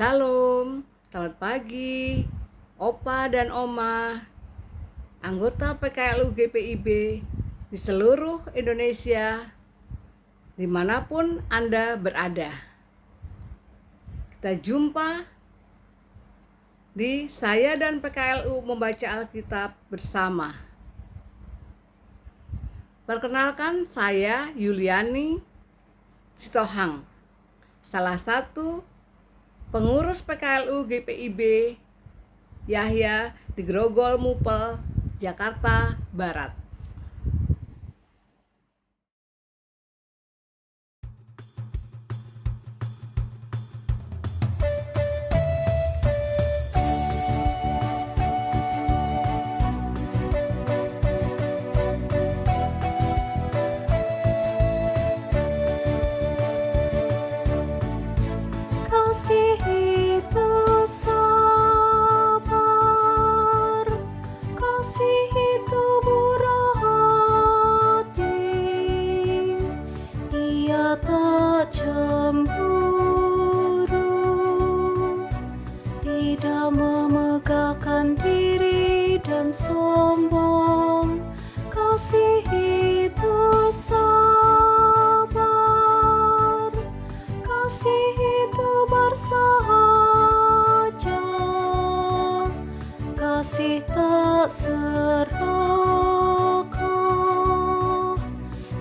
Salam, selamat pagi, Opa dan Oma, anggota PKLU GPIB di seluruh Indonesia, dimanapun Anda berada. Kita jumpa di Saya dan PKLU Membaca Alkitab Bersama. Perkenalkan, saya Yuliani Sitohang, salah satu pengurus PKLU GPIB Yahya di Grogol Mupel, Jakarta Barat. Kasih itu sabar, kasih itu murah hati, ia tak cemburu, tidak memegahkan diri dan sombong. Kasih itu sabar, kasih itu bersahaja, kasih tak serakah,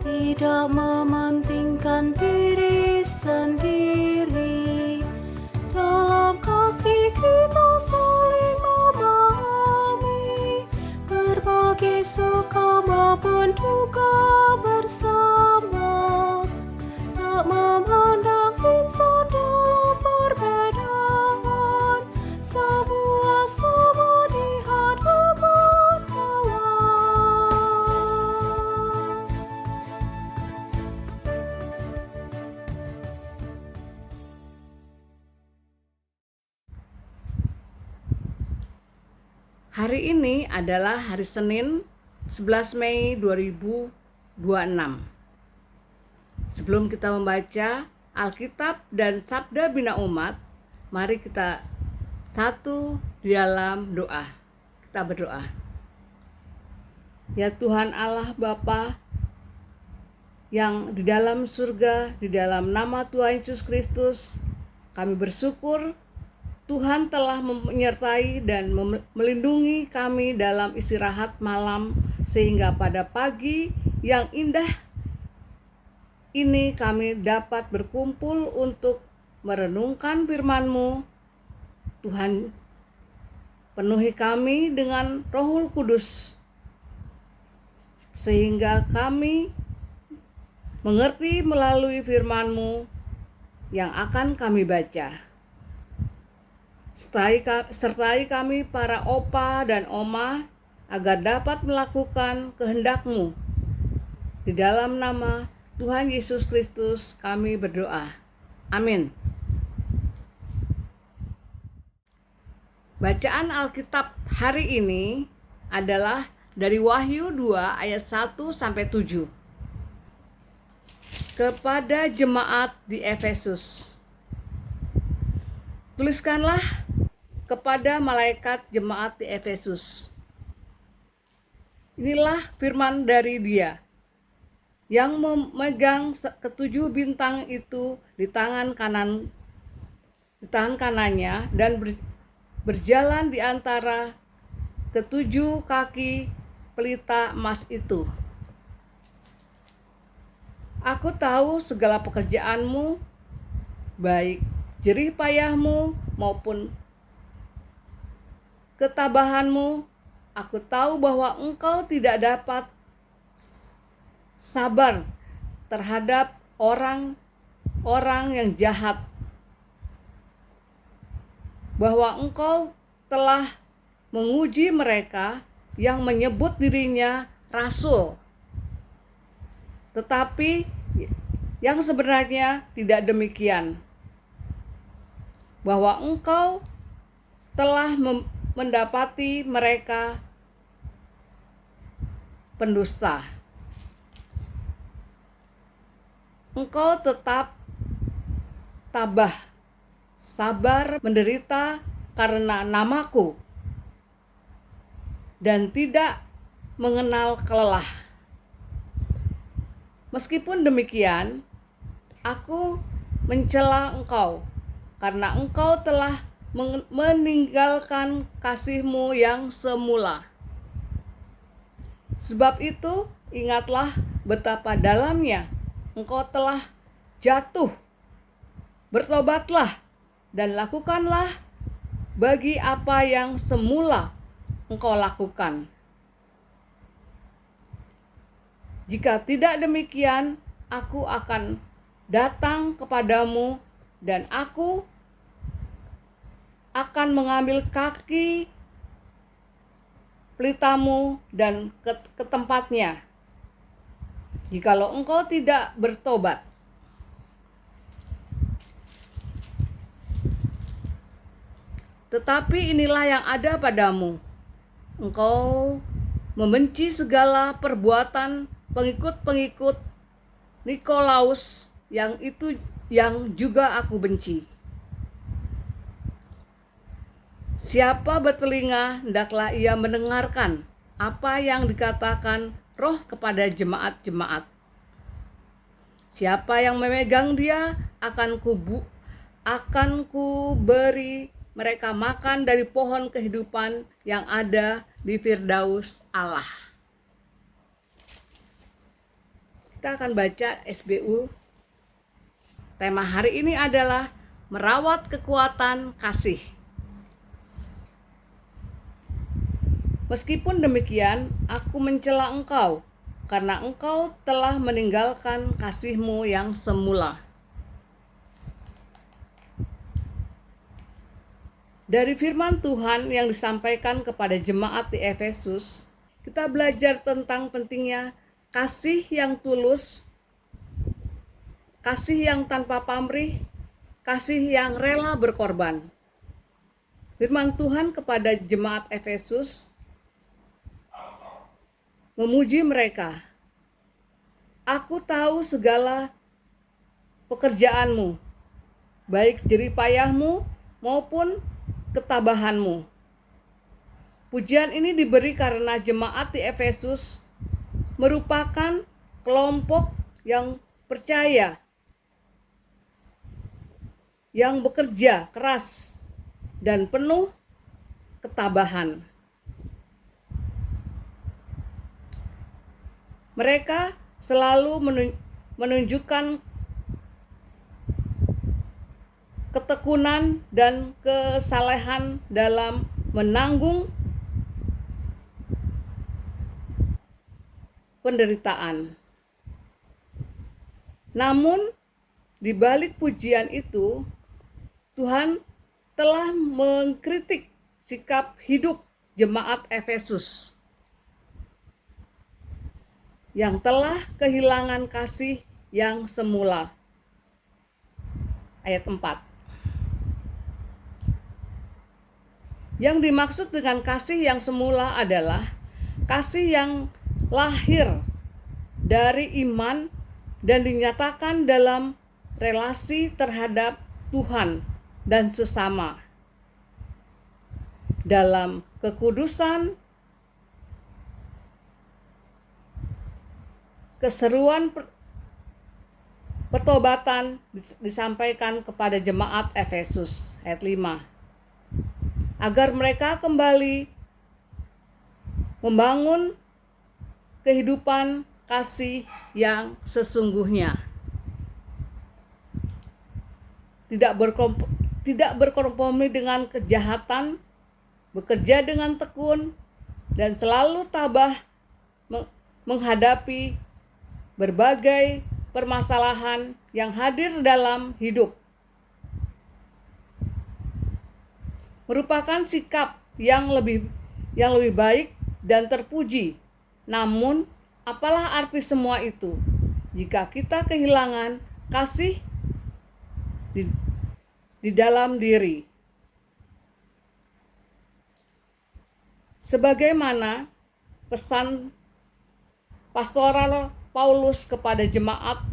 tidak mementingkan diri sendiri. Dalam kasih kita saling memahami, berbagi suka maupun duka bersama, tak memandang insan dalam perbedaan, semua sama di hadapan Allah. Hari ini adalah hari Senin, 11 Mei 2026. Sebelum kita membaca Alkitab dan Sabda Bina Umat, mari kita satu di dalam doa. Kita berdoa. Ya Tuhan Allah Bapa yang di dalam surga, di dalam nama Tuhan Yesus Kristus, kami bersyukur Tuhan telah menyertai dan melindungi kami dalam istirahat malam, sehingga pada pagi yang indah ini kami dapat berkumpul untuk merenungkan firman-Mu. Tuhan, penuhi kami dengan Rohul Kudus, sehingga kami mengerti melalui firman-Mu yang akan kami baca. Sertai kami para opa dan oma agar dapat melakukan kehendak-Mu. Di dalam nama Tuhan Yesus Kristus kami berdoa. Amin. Bacaan Alkitab hari ini adalah dari Wahyu 2 ayat 1 sampai 7. Kepada jemaat di Efesus. Tuliskanlah kepada malaikat jemaat di Efesus. Inilah firman dari Dia yang memegang ketujuh bintang itu di tangan kanannya dan berjalan di antara ketujuh kaki pelita emas itu. Aku tahu segala pekerjaanmu, baik jerih payahmu maupun ketabahanmu. Aku tahu bahwa engkau tidak dapat sabar terhadap orang-orang yang jahat, bahwa engkau telah menguji mereka yang menyebut dirinya rasul, tetapi yang sebenarnya tidak demikian, bahwa engkau telah mendapati mereka pendusta. Engkau tetap tabah sabar menderita karena namaku, dan tidak mengenal kelelah. Meskipun demikian, aku mencela engkau, karena engkau telah meninggalkan kasih-Mu yang semula. Sebab itu, ingatlah betapa dalamnya engkau telah jatuh. Bertobatlah dan lakukanlah bagi apa yang semula engkau lakukan. Jika tidak demikian, aku akan datang kepadamu dan aku akan mengambil kaki pelitamu dan ke tempatnya, jikalau engkau tidak bertobat. Tetapi inilah yang ada padamu. Engkau membenci segala perbuatan pengikut-pengikut Nikolaus, yang itu yang juga aku benci. Siapa bertelinga, hendaklah ia mendengarkan apa yang dikatakan Roh kepada jemaat-jemaat. Siapa yang memegang dia, akan ku beri mereka makan dari pohon kehidupan yang ada di Firdaus Allah. Kita akan baca SBU. Tema hari ini adalah merawat kekuatan kasih. Meskipun demikian, aku mencela engkau, karena engkau telah meninggalkan kasih-Mu yang semula. Dari firman Tuhan yang disampaikan kepada jemaat di Efesus, kita belajar tentang pentingnya kasih yang tulus, kasih yang tanpa pamrih, kasih yang rela berkorban. Firman Tuhan kepada jemaat Efesus memuji mereka. Aku tahu segala pekerjaanmu, baik jeripayahmu maupun ketabahanmu. Pujian ini diberi karena jemaat di Efesus merupakan kelompok yang percaya, yang bekerja keras dan penuh ketabahan. Mereka selalu menunjukkan ketekunan dan kesalehan dalam menanggung penderitaan. Namun, di balik pujian itu, Tuhan telah mengkritik sikap hidup jemaat Efesus yang telah kehilangan kasih yang semula. Ayat 4. Yang dimaksud dengan kasih yang semula adalah kasih yang lahir dari iman dan dinyatakan dalam relasi terhadap Tuhan dan sesama, dalam kekudusan, keseruan pertobatan disampaikan kepada jemaat Efesus. Ayat 5. Agar mereka kembali membangun kehidupan kasih yang sesungguhnya. Tidak berkompromi dengan kejahatan, bekerja dengan tekun, dan selalu tabah menghadapi berbagai permasalahan yang hadir dalam hidup. Merupakan sikap yang lebih baik dan terpuji. Namun, apalah arti semua itu jika kita kehilangan kasih di dalam diri? Sebagaimana pesan pastoral Paulus kepada jemaat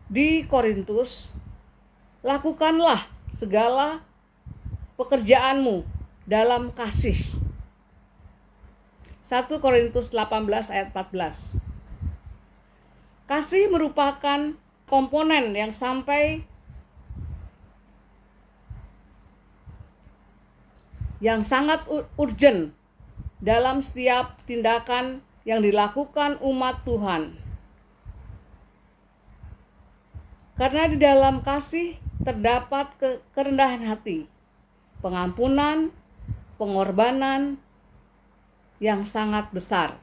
di Korintus, lakukanlah segala pekerjaanmu dalam kasih. 1 Korintus 18 ayat 14. Kasih merupakan komponen yang sangat urgent dalam setiap tindakan yang dilakukan umat Tuhan. Karena di dalam kasih terdapat kerendahan hati, pengampunan, pengorbanan yang sangat besar.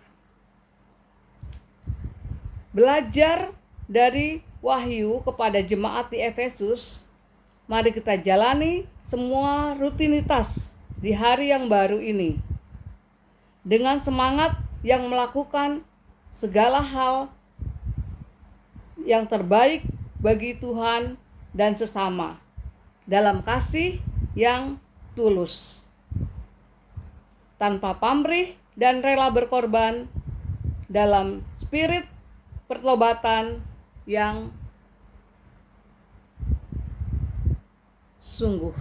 Belajar dari Wahyu kepada jemaat di Efesus, mari kita jalani semua rutinitas di hari yang baru ini dengan semangat yang melakukan segala hal yang terbaik bagi Tuhan dan sesama dalam kasih yang tulus, tanpa pamrih dan rela berkorban, dalam spirit pertobatan yang sungguh.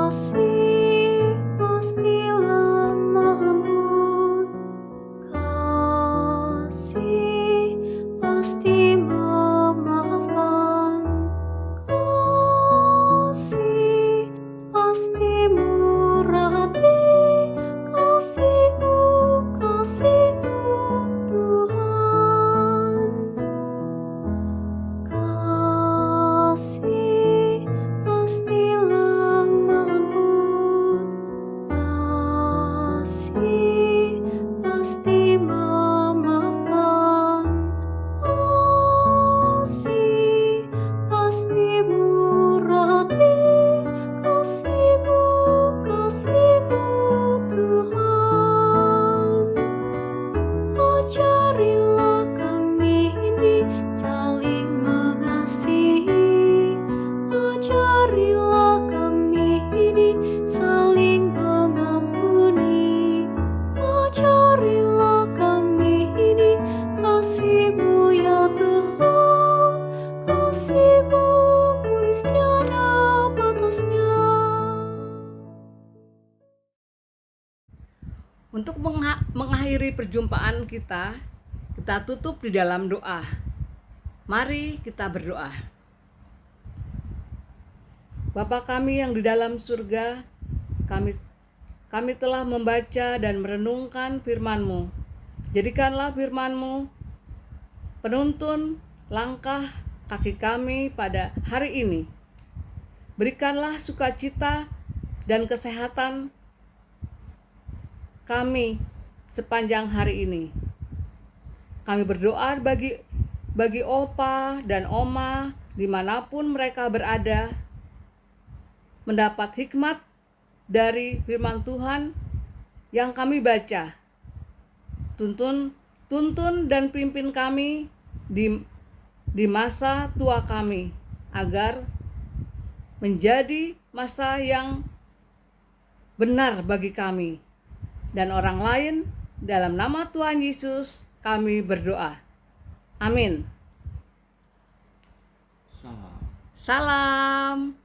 Kasih pasti lemah lembut, kasih pasti memaafkan, kasih pasti murah hati, kasih-Mu Tuhan. Kasih pasti lemah lembut, kasih pasti memaafkan, kasih pasti murah hati, kasih-Mu Tuhan. Ajarilah kami ini saling mengasihi, ajarilah kami ini saling mengampuni, ajarilah kami ini kasih-Mu ya Tuhan, kasih-Mu kudus tiada batasnya. Untuk mengakhiri perjumpaan kita tutup di dalam doa. Mari kita berdoa. Bapa kami yang di dalam surga, kami telah membaca dan merenungkan firman-Mu. Jadikanlah firman-Mu penuntun langkah kaki kami pada hari ini. Berikanlah sukacita dan kesehatan kami sepanjang hari ini. Kami berdoa bagi opa dan oma dimanapun mereka berada, mendapat hikmat dari firman Tuhan yang kami baca. Tuntun dan pimpin kami di masa tua kami, agar menjadi masa yang benar bagi kami dan orang lain. Dalam nama Tuhan Yesus kami berdoa. Amin. Salam.